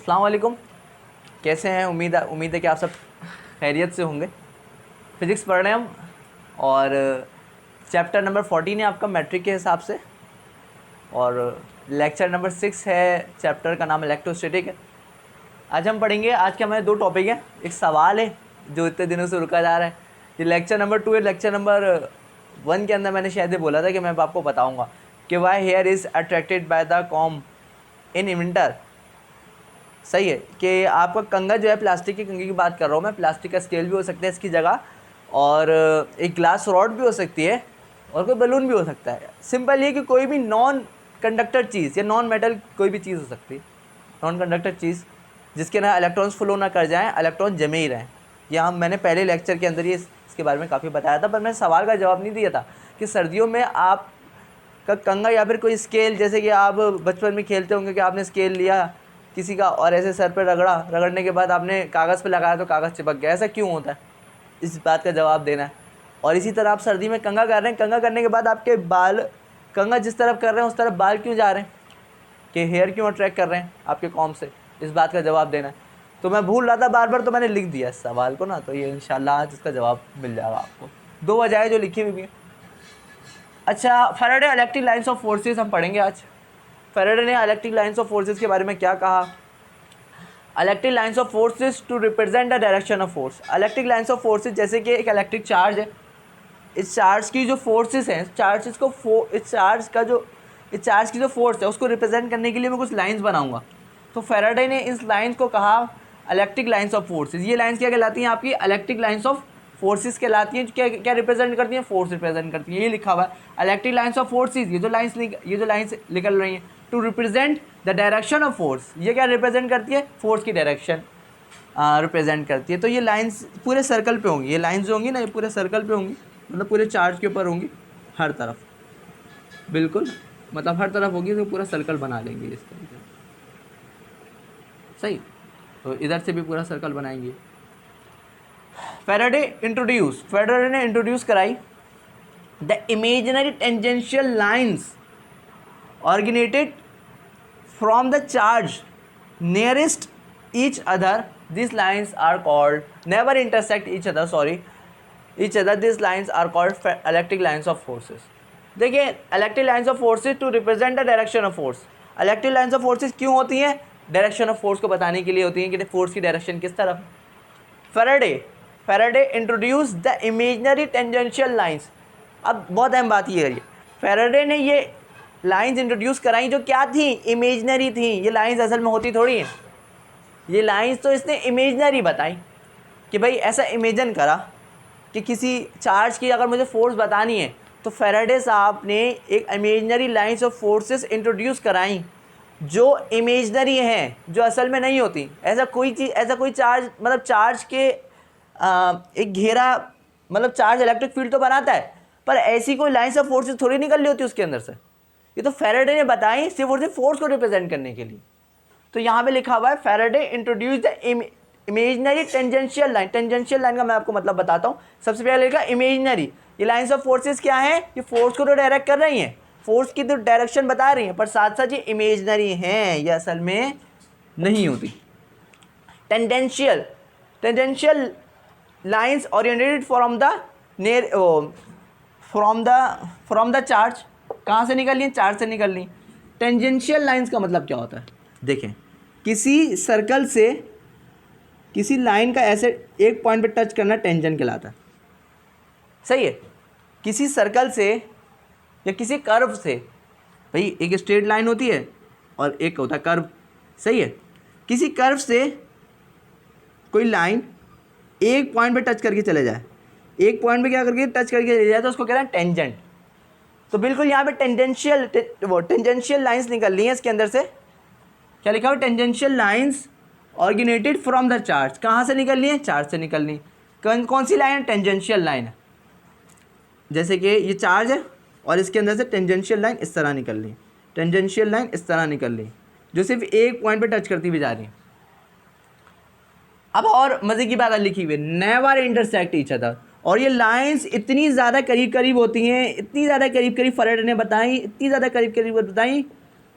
अस्सलाम वालेकुम, कैसे हैं? उम्मीद है कि आप सब खैरियत से होंगे। फ़िज़िक्स पढ़ रहे हैं हम और चैप्टर नंबर 14 है आपका मैट्रिक के हिसाब से, और लेक्चर नंबर 6 है। चैप्टर का नाम इलेक्ट्रोस्टैटिक है। आज हम पढ़ेंगे, आज के हमारे दो टॉपिक हैं। एक सवाल है जो इतने दिनों से रुका जा रहा है, ये लेक्चर नंबर 2 है। लेक्चर नंबर 1 के अंदर मैंने शायद ये बोला था कि मैं आपको बताऊँगा कि why hair is attracted by the comb in winter. सही है कि आपका कंघा जो है, प्लास्टिक के कंघे की बात कर रहा हूँ मैं। प्लास्टिक का स्केल भी हो सकता है इसकी जगह, और एक ग्लास रॉड भी हो सकती है, और कोई बलून भी हो सकता है। सिंपल ये कि कोई भी नॉन कंडक्टर चीज़ या नॉन मेटल कोई भी चीज़ हो सकती है, नॉन कंडक्टर चीज़ जिसके ना इलेक्ट्रॉन्स फ्लो ना कर जाएँ, इलेक्ट्रॉन जमे ही रहें। यहाँ मैंने पहले लेक्चर के अंदर ये इसके बारे में काफ़ी बताया था, पर मैंने सवाल का जवाब नहीं दिया था कि सर्दियों में आप का कंघा या फिर कोई स्केल, जैसे कि आप बचपन में खेलते होंगे कि आपने स्केल लिया किसी का और ऐसे सर पर रगड़ने के बाद आपने कागज़ पे लगाया तो कागज़ चिपक गया। ऐसा क्यों होता है, इस बात का जवाब देना है। और इसी तरह आप सर्दी में कंघा कर रहे हैं, कंघा करने के बाद आपके बाल, कंघा जिस तरफ कर रहे हैं उस तरफ बाल क्यों जा रहे हैं, कि हेयर क्यों अट्रैक्ट कर रहे हैं आपके कॉम से, इस बात का जवाब देना है। तो मैं भूल रहा था बार बार, तो मैंने लिख दिया इस सवाल को ना, तो ये इंशाल्लाह आज इसका जवाब मिल जाएगा आपको। 2 वजह जो लिखी हुई है। अच्छा, Faraday electric lines of forces हम पढ़ेंगे आज। फैराडे ने इलेक्ट्रिक लाइन्स ऑफ फोर्सेस के बारे में क्या कहा? Electric lines of forces to represent the direction of force. Electric lines of forces जैसे कि एक इलेक्ट्रिक चार्ज है, इस चार्ज की जो फोर्सेस हैं, इस चार्ज की जो फोर्स है उसको रिप्रेजेंट करने के लिए मैं कुछ लाइंस बनाऊंगा। तो फैराडे ने इस लाइंस को कहा इलेक्ट्रिक लाइंस ऑफ फोर्सेस। ये लाइंस क्या कहलाती हैं आपकी? इलेक्ट्रिक लाइंस ऑफ फोर्सेस कहलाती हैं। क्या क्या रिप्रेजेंट करती हैं? फोर्स रिप्रेजेंट करती हैं। ये लिखा हुआ है इलेक्ट्रिक लाइंस ऑफ फोर्सेस। ये जो लाइंस निकल रही हैं to represent the direction of force. ये क्या रिप्रेजेंट करती है? फोर्स की डायरेक्शन रिप्रेजेंट करती है। तो ये लाइंस पूरे सर्कल पे होंगी, ये लाइंस जो होंगी ना, ये पूरे सर्कल पे होंगी, मतलब पूरे चार्ज के ऊपर होंगी, हर तरफ, बिल्कुल मतलब हर तरफ होगी, तो पूरा सर्कल बना लेंगे इस तरीके से। सही, तो इधर से भी पूरा सर्कल बनाएंगे। फैराडे ने इंट्रोड्यूस कराई the imaginary tangential lines originated from the charge nearest each other. These lines are called, never intersect each other, these lines are called electric lines of forces. देखिए, electric lines of forces to represent the direction of force. electric lines of forces क्यों होती हैं? Direction of force को बताने के लिए होती हैं कि फोर्स की डायरेक्शन किस तरफ। Faraday introduce the imaginary tangential lines. अब बहुत अहम बात ये है, फैराडे ने ये लाइंस इंट्रोड्यूस कराई जो क्या थी? इमेजिनरी थी। ये लाइंस असल में होती थोड़ी हैं, ये लाइंस तो इसने इमेजनरी बताई कि भाई ऐसा इमेजन करा कि किसी चार्ज की अगर मुझे फोर्स बतानी है, तो फैराडे साहब ने एक imaginary lines of forces introduce कराई जो इमेजनरी हैं, जो असल में नहीं होती। ऐसा कोई चार्ज, मतलब चार्ज के एक घेरा, मतलब चार्ज इलेक्ट्रिक फील्ड तो बनाता है, पर ऐसी कोई लाइंस ऑफ फोर्सेस थोड़ी निकल रही होती उसके अंदर से। ये तो फैराडे ने बताई सिर्फ और सिर्फ फोर्स को रिप्रेजेंट करने के लिए। तो यहाँ पे लिखा हुआ है Faraday introduce the imaginary tangential line. Tangential line का मैं आपको मतलब बताता हूँ। सबसे पहले लिखा इमेजिनरी। ये लाइंस ऑफ फोर्सेस क्या है? ये फोर्स को तो डायरेक्ट कर रही हैं, फोर्स की तो डायरेक्शन बता रही हैं, पर साथ साथ ये इमेजिनरी हैं, ये असल में नहीं होती। Tangential lines oriented from the charge. कहाँ से निकल ली? चार्ज से निकल ली। टेंजेंशियल लाइंस का मतलब क्या होता है? देखें, किसी सर्कल से किसी लाइन का ऐसे एक पॉइंट पे टच करना टेंजेंट कहलाता है। सही है, किसी सर्कल से या किसी कर्व से, भाई एक स्ट्रेट लाइन होती है और एक होता है कर्व। सही है, किसी कर्व से कोई लाइन एक पॉइंट पे टच करके चले जाए, एक पॉइंट पे क्या करके टच करके चले जाए, तो उसको कहते हैं टेंजेंट। तो बिल्कुल यहाँ पे टेंजेंशियल लाइंस निकल रही हैं इसके अंदर से। क्या लिखा हुआ? Tangential lines originated from the charge. कहाँ से निकल रही है? चार्ज से निकल रही। कौन सी लाइन है? टेंजेंशियल लाइन है। जैसे कि ये चार्ज है और इसके अंदर से टेंजेंशियल लाइन इस तरह निकल रही, टेंजेंशियल लाइन इस तरह निकल रही, जो सिर्फ एक पॉइंट पे टच करती हुई जा रही है। अब और मज़े की बात लिखी हुई है, नेवर इंटरसेक्ट ईच अदर। और ये लाइंस इतनी ज़्यादा करीब करीब होती हैं, इतनी ज़्यादा करीब करीब फैराडे ने बताई, इतनी ज़्यादा करीब करीब बताई,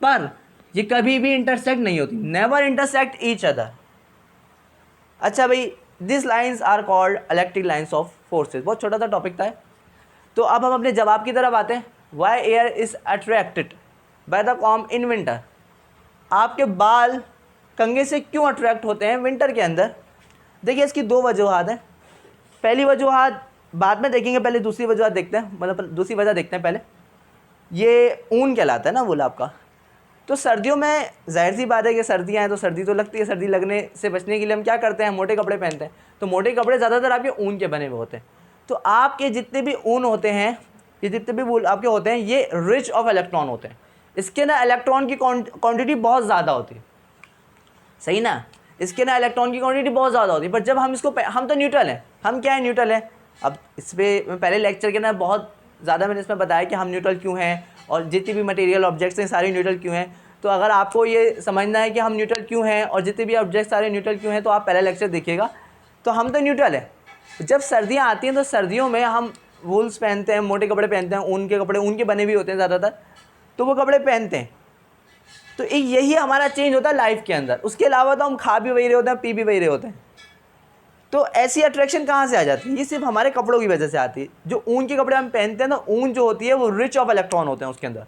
पर ये कभी भी इंटरसेक्ट नहीं होती, नेवर इंटरसेक्ट ईच अदर। अच्छा भाई, this lines are called electric lines of forces. बहुत छोटा सा टॉपिक था। तो अब हम अपने जवाब की तरफ आते हैं। Why air is attracted by the comb in winter. आपके बाल कंघे से क्यों अट्रैक्ट होते हैं विंटर के अंदर? देखिए इसकी दो वजूहत हैं। पहली वजूहत बाद में देखेंगे, पहले दूसरी वजूहत देखते हैं, मतलब दूसरी वजह देखते हैं पहले। ये ऊन कहलाता है ना वूल आपका। तो सर्दियों में जाहिर सी बात है कि सर्दियाँ हैं तो सर्दी तो लगती है। सर्दी लगने से बचने के लिए हम क्या करते हैं, मोटे कपड़े पहनते हैं। तो मोटे कपड़े ज़्यादातर आपके ऊन के बने हुए होते हैं। तो आपके जितने भी ऊन होते हैं, ये जितने भी वूल आपके होते हैं, ये रिच ऑफ इलेक्ट्रॉन होते हैं। इसके ना इलेक्ट्रॉन की क्वांटिटी बहुत ज़्यादा होती है, सही ना। इसके ना इलेक्ट्रॉन की क्वांटिटी बहुत ज़्यादा होती है। पर जब हम इसको, हम तो न्यूट्रल हैं, हम क्या है, न्यूट्रल है। अब इस पर पहले लेक्चर के ना बहुत ज़्यादा मैंने इसमें बताया कि हम न्यूट्रल क्यों हैं और जितनी भी मटेरियल ऑब्जेक्ट्स हैं सारे न्यूट्रल क्यों हैं। तो अगर आपको ये समझना है कि हम न्यूट्रल क्यों हैं और जितने भी ऑब्जेक्ट सारे न्यूट्रल क्यों हैं, तो आप पहला लेक्चर देखिएगा। तो हम तो न्यूट्रल है। जब सर्दियाँ आती हैं तो सर्दियों में हम वूल्स पहनते हैं, मोटे कपड़े पहनते हैं, ऊन के कपड़े, ऊन के बने भी होते हैं ज़्यादातर, तो वो कपड़े पहनते हैं। तो एक यही हमारा चेंज होता है लाइफ के अंदर। उसके अलावा तो हम खा भी वही रहे होते हैं, पी भी वही रहे होते हैं। तो ऐसी अट्रैक्शन कहाँ से आ जाती है? ये सिर्फ हमारे कपड़ों की वजह से आती है। जो ऊन के कपड़े हम पहनते हैं ना, ऊन जो होती है वो रिच ऑफ इलेक्ट्रॉन होते हैं उसके अंदर,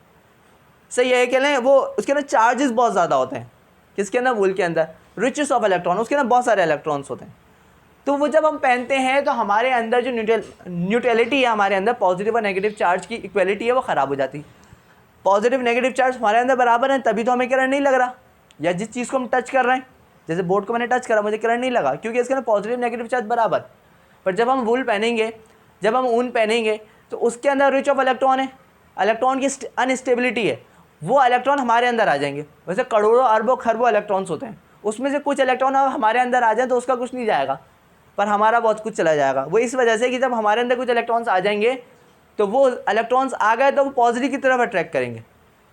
सही है कह लें। वो उसके अंदर चार्जेस बहुत ज़्यादा होते हैं। किसके अंदर? वूल के अंदर रिचेस ऑफ इलेक्ट्रॉन, उसके अंदर बहुत सारे इलेक्ट्रॉन्स होते हैं। तो वो जब हम पहनते हैं तो हमारे अंदर जो न्यूट्रलिटी है, हमारे अंदर पॉजिटिव और नेगेटिव चार्ज की इक्वलिटी है, वो ख़राब हो जाती है। पॉजिटिव नेगेटिव चार्ज हमारे अंदर बराबर हैं, तभी तो हमें करंट नहीं लग रहा। या जिस चीज़ को हम टच कर रहे हैं, जैसे बोर्ड को मैंने टच करा, मुझे करंट नहीं लगा, क्योंकि इसके अंदर पॉजिटिव नेगेटिव चार्ज बराबर। पर जब हम वूल पहनेंगे, जब हम ऊन पहनेंगे, तो उसके अंदर रिच ऑफ इलेक्ट्रॉन है, इलेक्ट्रॉन की अनस्टेबिलिटी है, वो इलेक्ट्रॉन हमारे अंदर आ जाएंगे। वैसे करोड़ों अरबों खरबों इलेक्ट्रॉन्स होते हैं, उसमें से कुछ इलेक्ट्रॉन हमारे अंदर आ जाए तो उसका कुछ नहीं जाएगा, पर हमारा बहुत कुछ चला जाएगा। वो इस वजह से कि जब हमारे अंदर कुछ इलेक्ट्रॉन्स आ जाएंगे तो वो इलेक्ट्रॉन्स आ गए तो वो पॉजिटिव की तरफ अट्रैक्ट करेंगे।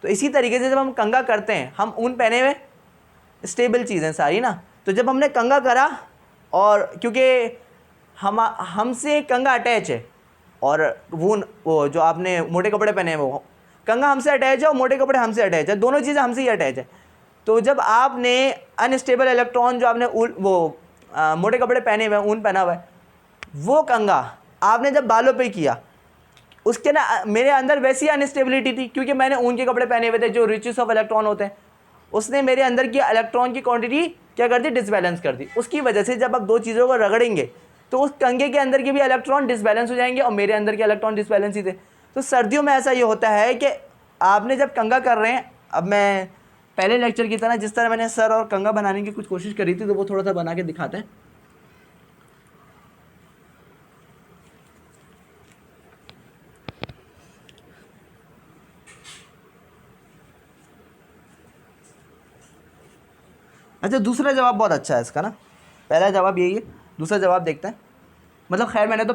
तो इसी तरीके से जब हम कंघा करते हैं, हम ऊन पहने हुए, स्टेबल चीज़ें सारी ना, तो जब हमने कंघा करा, और क्योंकि हमसे कंघा अटैच है और वो जो आपने मोटे कपड़े पहने हैं, वो कंघा हमसे अटैच है और मोटे कपड़े हमसे अटैच है, दोनों चीज़ें हमसे ही अटैच है। तो जब आपने अनस्टेबल इलेक्ट्रॉन जो आपने मोटे कपड़े पहने हुए, ऊन पहना हुआ है, वो कंघा आपने जब बालों पे किया, उसके ना मेरे अंदर वैसी अनस्टेबिलिटी थी, क्योंकि मैंने ऊन के कपड़े पहने हुए थे जो रिचेस ऑफ इलेक्ट्रॉन होते हैं। उसने मेरे अंदर की इलेक्ट्रॉन की क्वांटिटी क्या कर दी? डिसबैलेंस कर दी। उसकी वजह से जब आप दो चीज़ों को रगड़ेंगे तो उस कंघे के अंदर के भी इलेक्ट्रॉन डिसबैलेंस हो जाएंगे और मेरे अंदर के इलेक्ट्रॉन डिसबैलेंस ही थे। तो सर्दियों में ऐसा ये होता है कि आपने जब कंघा कर रहे हैं, अब मैं पहले लेक्चर की तरह जिस तरह मैंने सर और कंघा बनाने की कुछ कोशिश करी थी, तो वो थोड़ा सा बना के दिखाते हैं। अच्छा, दूसरा जवाब बहुत अच्छा है इसका ना। पहला जवाब यही है, दूसरा जवाब देखते हैं। मतलब खैर मैंने तो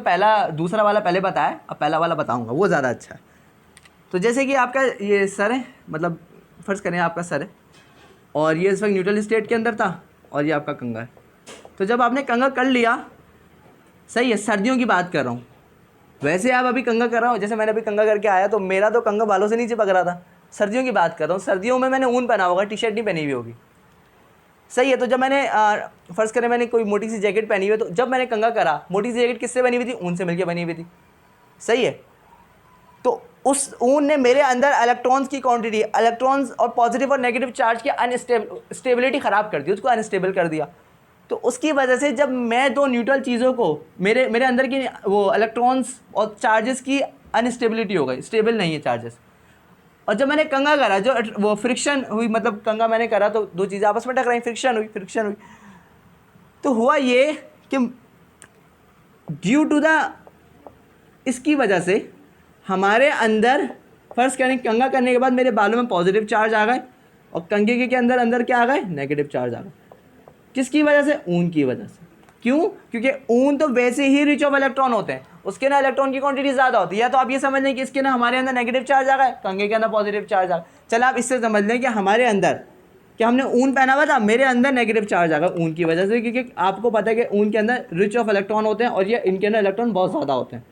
दूसरा वाला पहले बताया, अब पहला वाला बताऊंगा, वो ज़्यादा अच्छा है। तो जैसे कि आपका ये सर है, मतलब फ़र्ज़ करें आपका सर है और ये इस वक्त न्यूट्रल स्टेट के अंदर था और ये आपका कंघा है। तो जब आपने कंघा कर लिया, सही है, सर्दियों की बात कर रहा हूँ। वैसे आप अभी कंघा कर रहा हूँ, जैसे मैंने अभी कंघा करके आया तो मेरा तो कंघा बालों से नहीं चिपक रहा था। सर्दियों की बात कर रहा हूँ, सर्दियों में मैंने ऊन पहना होगा, टी शर्ट नहीं पहनी हुई होगी, सही है। तो जब मैंने फ़र्ज़ करें मैंने कोई मोटी सी जैकेट पहनी हुई है, तो जब मैंने कंघा करा, मोटी सी जैकेट किससे बनी हुई थी? ऊन से मिलकर बनी हुई थी, सही है। तो उस ऊन ने मेरे अंदर इलेक्ट्रॉन्स की क्वांटिटी, इलेक्ट्रॉन्स और पॉजिटिव और नेगेटिव चार्ज की स्टेबिलिटी ख़राब कर दी, उसको अनस्टेबल कर दिया। तो उसकी वजह से जब मैं दो न्यूट्रल चीज़ों को, मेरे अंदर की वो इलेक्ट्रॉन्स और चार्जेस की अनस्टेबिलिटी हो गई, स्टेबल नहीं है चार्जेस। और जब मैंने कंघा करा, जो वो फ्रिक्शन हुई, मतलब कंघा मैंने करा तो दो चीज़ें आपस में टकराई, फ्रिक्शन हुई। तो हुआ ये कि ड्यू टू इसकी वजह से हमारे अंदर, फ़र्ज़ करें कंघा करने के बाद मेरे बालों में पॉजिटिव चार्ज आ गए और कंघे के अंदर क्या आ गए? नेगेटिव चार्ज आ गए। किसकी वजह से? ऊन की वजह से। क्यों? क्योंकि ऊन तो वैसे ही रिच ऑफ इलेक्ट्रॉन होते हैं, उसके ना इलेक्ट्रॉन की क्वांटिटी ज़्यादा होती है। या तो आप ये समझ लें कि इसके ना हमारे अंदर नेगेटिव चार्ज आ गए, कंघे के अंदर पॉजिटिव चार्ज आ गए। चलो आप इससे समझ लें कि हमारे अंदर, कि हमने ऊन पहना हुआ था, मेरे अंदर नेगेटिव चार्ज आ गया ऊन की वजह से, क्योंकि आपको पता है कि ऊन के अंदर रिच ऑफ इलेक्ट्रॉन होते हैं और ये इनके अंदर इलेक्ट्रॉन बहुत ज़्यादा होते हैं।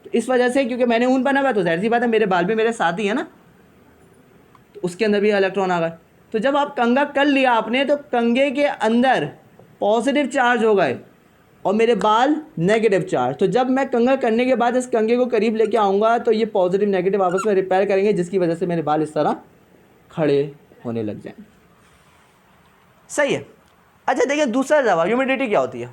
तो इस वजह से, क्योंकि मैंने ऊन पहना हुआ, तो जाहिर सी बात है मेरे बाल भी मेरे साथ ही है ना, तो उसके अंदर भी इलेक्ट्रॉन आ गए। तो जब आप कंघा कर लिया आपने तो कंघे के अंदर पॉजिटिव चार्ज हो गए और मेरे बाल नेगेटिव चार्ज। तो जब मैं कंघा करने के बाद इस कंघे को करीब लेके आऊँगा तो ये पॉजिटिव नेगेटिव आपस में रिपेयर करेंगे, जिसकी वजह से मेरे बाल इस तरह खड़े होने लग जाएं। सही है। अच्छा देखिए दूसरा जवाब, ह्यूमिडिटी क्या होती है?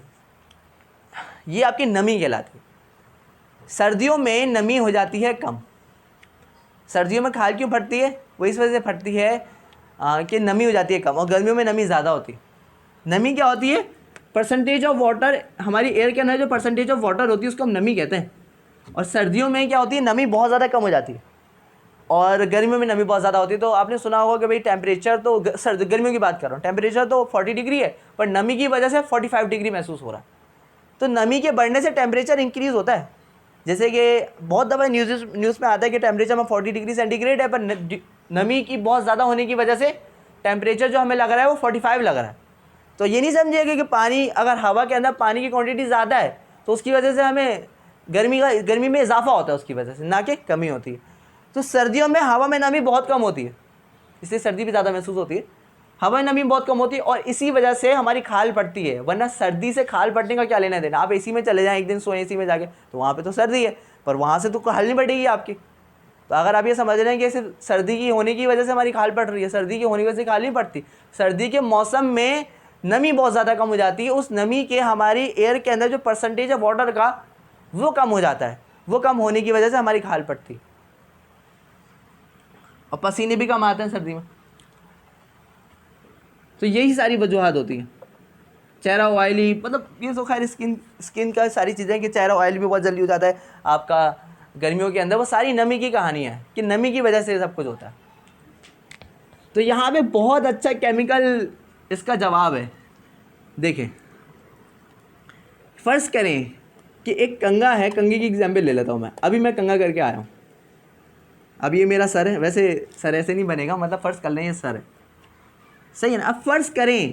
ये आपकी नमी कहलाती है। सर्दियों में नमी हो जाती है कम। सर्दियों में खाल क्यों फटती है? वो इस वजह से फटती है कि नमी हो जाती है कम, और गर्मियों में नमी ज़्यादा होती है। नमी क्या होती है? परसेंटेज ऑफ वाटर, हमारी एयर के अंदर जो परसेंटेज ऑफ वाटर होती है उसको हम नमी कहते हैं। और सर्दियों में क्या होती है? नमी बहुत ज़्यादा कम हो जाती है और गर्मियों में नमी बहुत ज़्यादा होती है। तो आपने सुना होगा कि भाई टेम्परेचर तो गर्मियों की बात कर रहा हूँ, टेम्परेचर तो 40 डिग्री है पर नमी की वजह से 45 डिग्री महसूस हो रहा है। तो नमी के बढ़ने से टेम्परेचर इंक्रीज़ होता है। जैसे कि बहुत दफ़ा न्यूज़ में आता है कि टेम्परेचर में 40 डिग्री सेंटीग्रेड है, पर नमी की बहुत ज़्यादा होने की वजह से टेम्परेचर जो हमें लग रहा है वो 45 लग रहा है। तो ये नहीं समझिएगा कि पानी, अगर हवा के अंदर पानी की क्वांटिटी ज़्यादा है तो उसकी वजह से हमें गर्मी में इजाफा होता है, उसकी वजह से, ना कि कमी होती है। तो सर्दियों में हवा में नमी बहुत कम होती है, इसलिए सर्दी भी ज़्यादा महसूस होती है। हवा में नमी बहुत कम होती है और इसी वजह से हमारी खाल पड़ती है। वरना सर्दी से खाल पड़ने का क्या लेना देना? आप एसी में चले जाएं एक दिन, सोएं एसी में जाके, तो वहाँ पे तो सर्दी है, पर वहाँ से तो खाल नहीं पड़ेगी आपकी। तो अगर आप ये समझ रहे हैं कि सिर्फ सर्दी की होने की वजह से हमारी खाल पड़ रही है, सर्दी की होने की वजह से खाल नहीं पड़ती। सर्दी के मौसम में नमी बहुत ज़्यादा कम हो जाती है। उस नमी के हमारी एयर के अंदर जो परसेंटेज ऑफ वाटर का वो कम हो जाता है, वो कम होने की वजह से हमारी खाल पड़ती है और पसीने भी कम आते हैं सर्दी में। तो यही सारी वजूहत होती हैं। चेहरा ऑयली, मतलब ये तो खैर स्किन का सारी चीज़ें कि चेहरा ऑयली भी बहुत जल्दी हो जाता है आपका गर्मियों के अंदर, वो सारी नमी की कहानी है कि नमी की वजह से सब कुछ होता है। तो यहाँ पे बहुत अच्छा केमिकल इसका जवाब है। देखें, फ़र्ज़ करें कि एक कंघा है, कंघे की एग्जाम्पल ले लेता हूँ मैं। अभी मैं कंघा करके आया हूँ, अब ये मेरा सर है, वैसे सर ऐसे नहीं बनेगा, मतलब फ़र्ज़ कर लें ये सर है, सही है ना। अब फ़र्ज़ करें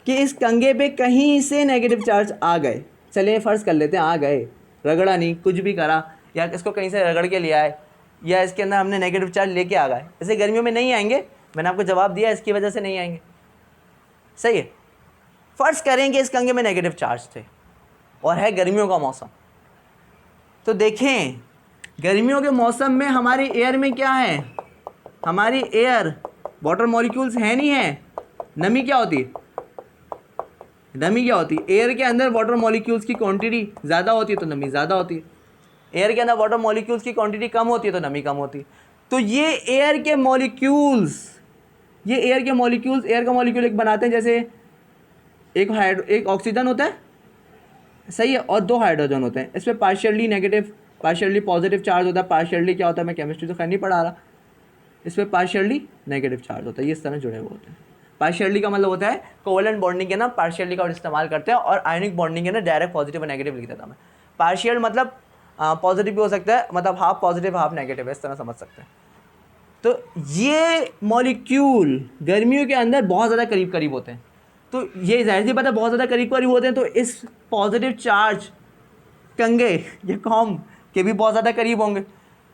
कि इस कंघे पे कहीं से नेगेटिव चार्ज आ गए, चलिए फ़र्ज़ कर लेते हैं आ गए, रगड़ा नहीं, कुछ भी करा, या इसको कहीं से रगड़ के लिया है, या इसके अंदर हमने नेगेटिव चार्ज लेके आ गए। ऐसे गर्मियों में नहीं आएंगे, मैंने आपको जवाब दिया, इसकी वजह से नहीं आएंगे, सही है। फ़र्ज़ करें कि इस कंघे में नेगेटिव चार्ज थे और है गर्मियों का मौसम। तो देखें, गर्मियों के मौसम में हमारी एयर में क्या है? हमारी एयर वाटर मॉलिक्यूल्स हैं नहीं है। नमी क्या होती है? नमी क्या होती है? एयर के अंदर वाटर मॉलिक्यूल्स की क्वांटिटी ज़्यादा होती है तो नमी ज़्यादा होती है। एयर के अंदर वाटर मॉलिक्यूल्स की क्वांटिटी कम होती है तो नमी कम होती है। तो ये एयर के मॉलिक्यूल्स, एयर का मॉलिक्यूल एक बनाते हैं, जैसे एक ऑक्सीजन होता है, सही है, और 2 हाइड्रोजन होते हैं। इसमें partially negative, partially positive charge होता है। पार्शियली क्या होता है, मैं केमिस्ट्री तो खैर नहीं पढ़ा रहा, इसमें पार्शियली नेगेटिव चार्ज होता है, ये इस तरह जुड़े हुए होते हैं। पार्शियली का मतलब होता है कोवेलेंट बॉन्डिंग के ना पार्शियली का इस्तेमाल करते हैं, और आयनिक बॉन्डिंग के ना डायरेक्ट पॉजिटिव और नेगेटिव लिख देता मैं। पार्शियल मतलब पॉजिटिव भी हो सकता है, मतलब हाफ पॉजिटिव हाफ नेगेटिव है, इस तरह समझ सकते हैं। तो ये मॉलिक्यूल गर्मियों के अंदर बहुत ज़्यादा करीब करीब होते हैं। तो ये जाहिर सी बात है बहुत ज़्यादा करीब करीब होते हैं, तो इस पॉजिटिव चार्ज कंघे या कॉम के भी बहुत ज़्यादा करीब होंगे।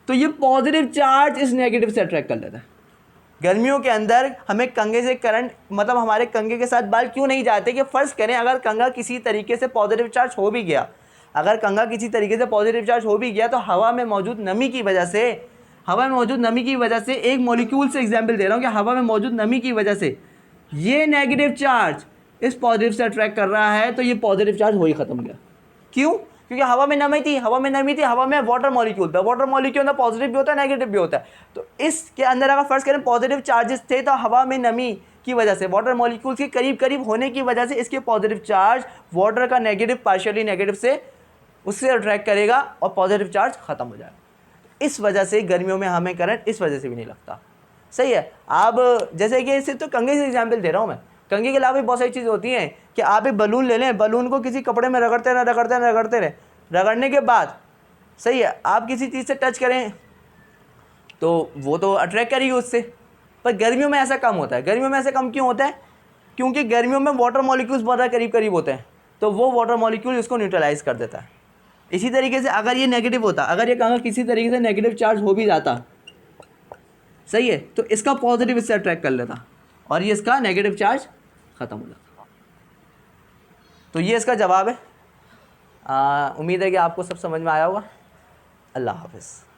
तो ये पॉजिटिव चार्ज इस नेगेटिव से अट्रैक्ट कर लेता है। गर्मियों के अंदर हमें कंघे से करंट, मतलब हमारे कंघे के साथ बाल क्यों नहीं जाते? कि फ़र्ज़ करें अगर कंघा किसी तरीके से पॉजिटिव चार्ज हो भी गया, अगर कंघा किसी तरीके से पॉजिटिव चार्ज हो भी गया, तो हवा में मौजूद नमी की वजह से एक मॉलिक्यूल से एग्जाम्पल दे रहा हूँ कि हवा में मौजूद नमी की वजह से ये नेगेटिव चार्ज इस पॉजिटिव से अट्रैक्ट कर रहा है, तो ये पॉजिटिव चार्ज हो ही ख़त्म हो गया। क्यों? क्योंकि हवा में नमी थी, हवा में वाटर मॉलिक्यूल था। वाटर मॉलिक्यूल ना पॉजिटिव भी होता है नेगेटिव भी होता है। तो इसके अंदर अगर फ़र्ज़ करें पॉजिटिव चार्जेस थे, तो हवा में नमी की वजह से, वाटर मॉलिक्यूल्स के करीब करीब होने की वजह से इसके पॉजिटिव चार्ज वाटर का नेगेटिव पार्शियली नेगेटिव से उससे अट्रैक्ट करेगा और पॉजिटिव चार्ज ख़त्म हो जाएगा। इस वजह से गर्मियों में हमें करंट इस वजह से भी नहीं लगता, सही है। आप जैसे कि सिर्फ तो कंघे से एग्जाम्पल दे रहा हूँ मैं, कंघे के अलावा भी बहुत सारी चीज़ें होती हैं कि आप एक बलून ले लें, बलून को किसी कपड़े में रगड़ते रहें, रगड़ने के बाद, सही है, आप किसी चीज़ से टच करें तो वो तो अट्रैक्ट करेगी उससे। पर गर्मियों में ऐसा कम होता है। गर्मियों में ऐसा कम क्यों होता है? क्योंकि गर्मियों में वाटर मॉलिक्यूल्स बहुत करीब करीब होते हैं, तो वो वाटर मॉलिक्यूल इसको न्यूट्रलाइज कर देता है। इसी तरीके से अगर ये नेगेटिव होता, अगर ये कंघा किसी तरीके से नेगेटिव चार्ज हो भी जाता, सही है, तो इसका पॉजिटिव इससे अट्रैक्ट कर लेता और ये इसका नेगेटिव चार्ज ख़त्म हो जाता। तो ये इसका जवाब है। उम्मीद है कि आपको सब समझ में आया होगा। अल्लाह हाफ़िज़।